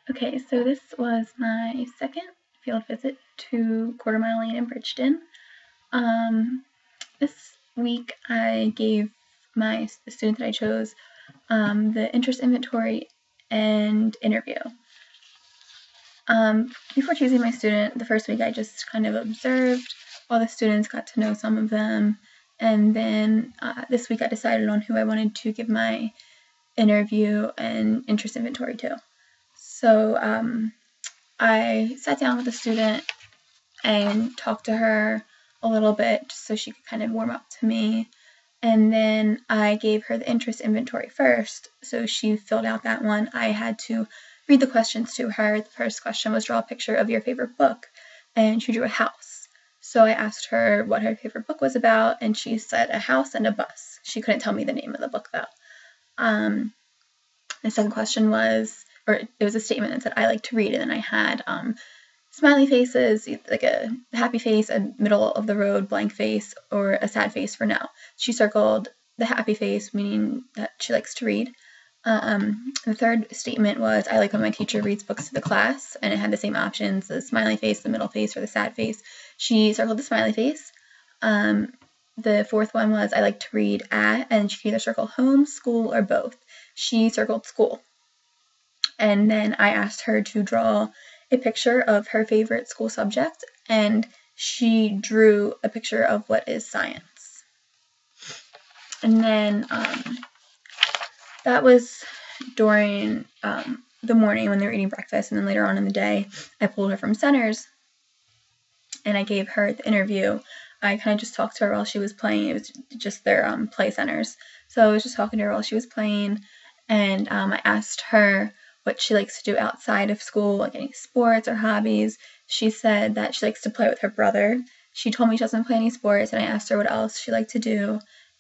Okay, so this was my second field visit to Quarter Mile Lane in Bridgeton. This week I gave the student that I chose the interest inventory and interview. Before choosing my student, the first week I just kind of observed all the students, got to know some of them, and then this week I decided on who I wanted to give my interview and interest inventory to. So I sat down with the student and talked to her a little bit just so she could kind of warm up to me. And then I gave her the interest inventory first, so she filled out that one. I had to read the questions to her. The first question was draw a picture of your favorite book, and she drew a house. So I asked her what her favorite book was about, and she said a house and a bus. She couldn't tell me the name of the book, though. The second question was, or it was a statement that said, I like to read, and then I had smiley faces, like a happy face, a middle of the road blank face, or a sad face for no. She circled the happy face, meaning that she likes to read. The third statement was, I like when my teacher reads books to the class, and it had the same options, the smiley face, the middle face, or the sad face. She circled the smiley face. The fourth one was, I like to read at, and she could either circle home, school, or both. She circled school. And then I asked her to draw a picture of her favorite school subject, and she drew a picture of what is science. And then that was during the morning when they were eating breakfast, and then later on in the day, I pulled her from Centers, and I gave her the interview. I kind of just talked to her while she was playing. It was just their play centers. So I was just talking to her while she was playing, and I asked her what she likes to do outside of school, like any sports or hobbies. She said that she likes to play with her brother. She told me she doesn't play any sports, and I asked her what else she liked to do,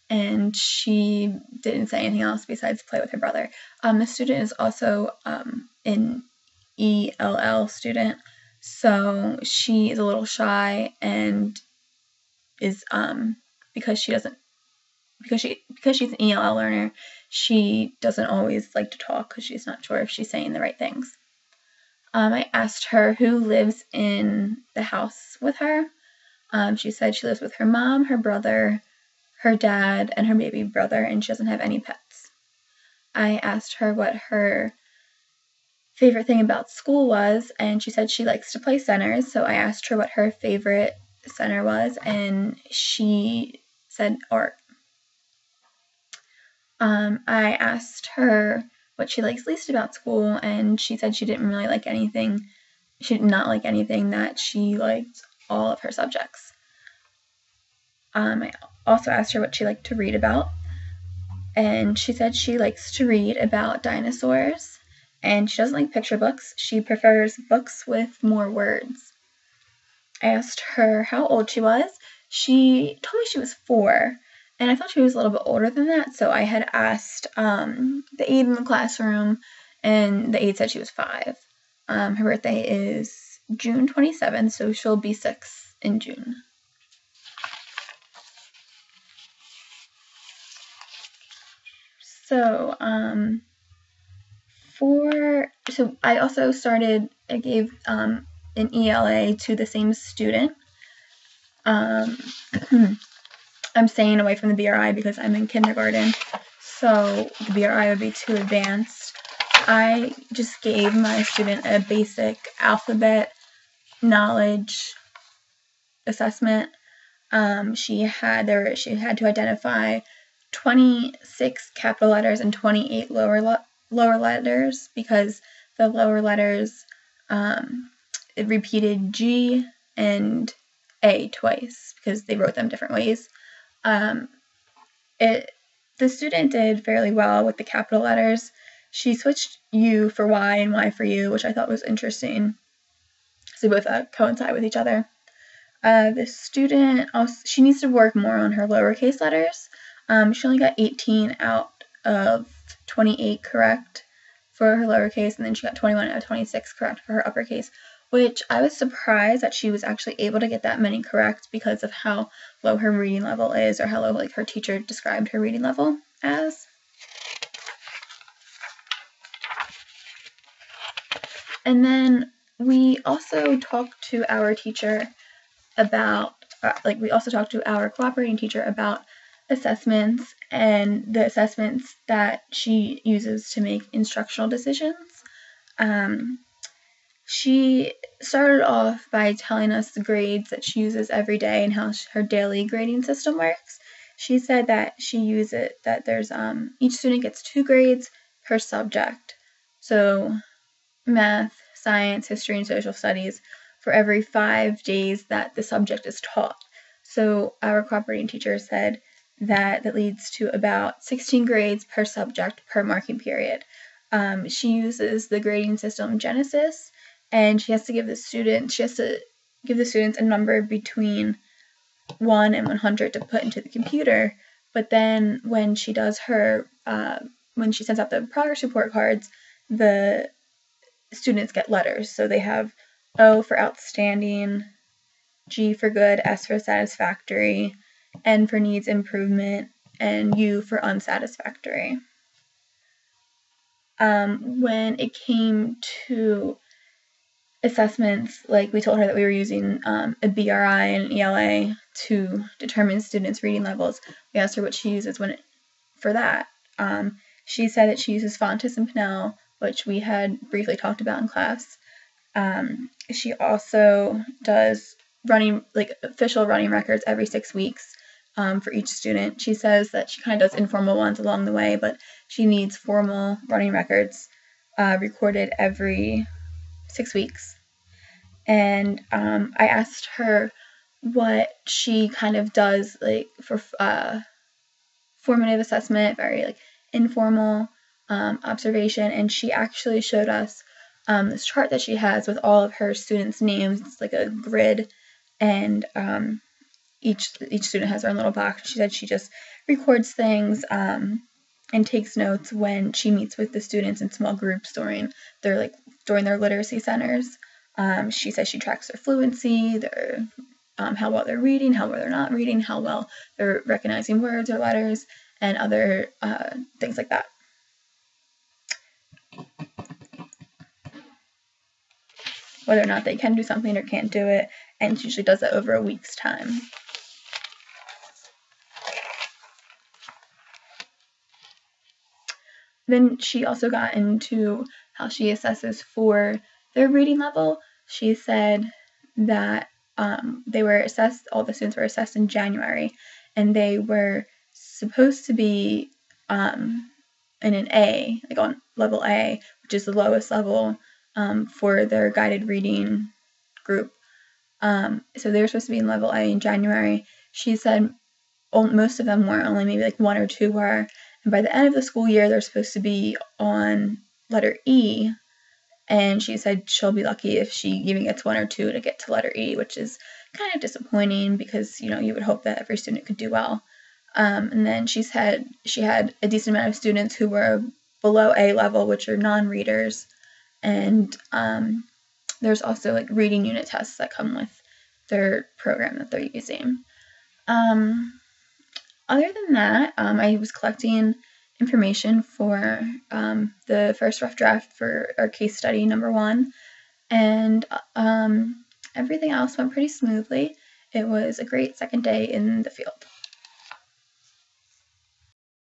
and she didn't say anything else besides play with her brother. The student is also an ELL student, so she is a little shy and is because she's an ELL learner, she doesn't always like to talk because she's not sure if she's saying the right things. I asked her who lives in the house with her. She said she lives with her mom, her brother, her dad, and her baby brother, and she doesn't have any pets. I asked her what her favorite thing about school was, and she said she likes to play centers, so I asked her what her favorite center was, and she said art. I asked her what she likes least about school, and she said she didn't really like anything. She did not like anything, that she liked all of her subjects. I also asked her what she liked to read about, and she said she likes to read about dinosaurs, and she doesn't like picture books. She prefers books with more words. I asked her how old she was. She told me she was 4, and I thought she was a little bit older than that, so I had asked the aide in the classroom, and the aide said she was 5. Her birthday is June 27th, so she'll be 6 in June. So, I gave an ELA to the same student. I'm staying away from the BRI because I'm in kindergarten, so the BRI would be too advanced. I just gave my student a basic alphabet knowledge assessment. She had to identify 26 capital letters and 28 lower letters, because the lower letters it repeated G and A twice because they wrote them different ways. The student did fairly well with the capital letters. She switched U for Y and Y for U, which I thought was interesting. So both coincide with each other. The student she needs to work more on her lowercase letters. She only got 18 out of 28 correct for her lowercase, and then she got 21 out of 26 correct for her uppercase, which I was surprised that she was actually able to get that many correct because of how low her reading level is, or how low her teacher described her reading level as. And then we also talked to our teacher about, we also talked to our cooperating teacher about assessments and the assessments that she uses to make instructional decisions. She started off by telling us the grades that she uses every day and how her daily grading system works. She said that she uses that there's each student gets 2 grades per subject. So math, science, history, and social studies for every 5 days that the subject is taught. So our cooperating teacher said that leads to about 16 grades per subject per marking period. She uses the grading system Genesis, and she has to give the students a number between 1 and 100 to put into the computer. But then when she does when she sends out the progress report cards, the students get letters. So they have O for outstanding, G for good, S for satisfactory, N for needs improvement, and U for unsatisfactory. When it came to assessments, we told her that we were using a BRI and an ELA to determine students' reading levels. We asked her what she uses for that. She said that she uses Fontes and Pinnell, which we had briefly talked about in class. She also does official running records every 6 weeks for each student. She says that she kind of does informal ones along the way, but she needs formal running records recorded every 6 weeks. And I asked her what she kind of does for formative assessment, very informal observation, and she actually showed us this chart that she has with all of her students' names. It's like a grid, and each student has their own little box. She said she just records things and takes notes when she meets with the students in small groups during their literacy centers. She says she tracks their fluency, how well they're reading, how well they're not reading, how well they're recognizing words or letters, and other things like that. Whether or not they can do something or can't do it, and she usually does that over a week's time. Then she also got into how she assesses for their reading level. She said that all the students were assessed in January, and they were supposed to be in an A, on level A, which is the lowest level for their guided reading group. So they were supposed to be in level A in January. She said most of them were, only maybe 1 or 2 were. And by the end of the school year, they're supposed to be on letter E. And she said she'll be lucky if she even gets 1 or 2 to get to letter E, which is kind of disappointing because, you would hope that every student could do well. And then she said she had a decent amount of students who were below A level, which are non-readers. And there's also reading unit tests that come with their program that they're using. Other than that, I was collecting information for the first rough draft for our case study number 1, and everything else went pretty smoothly. It was a great second day in the field.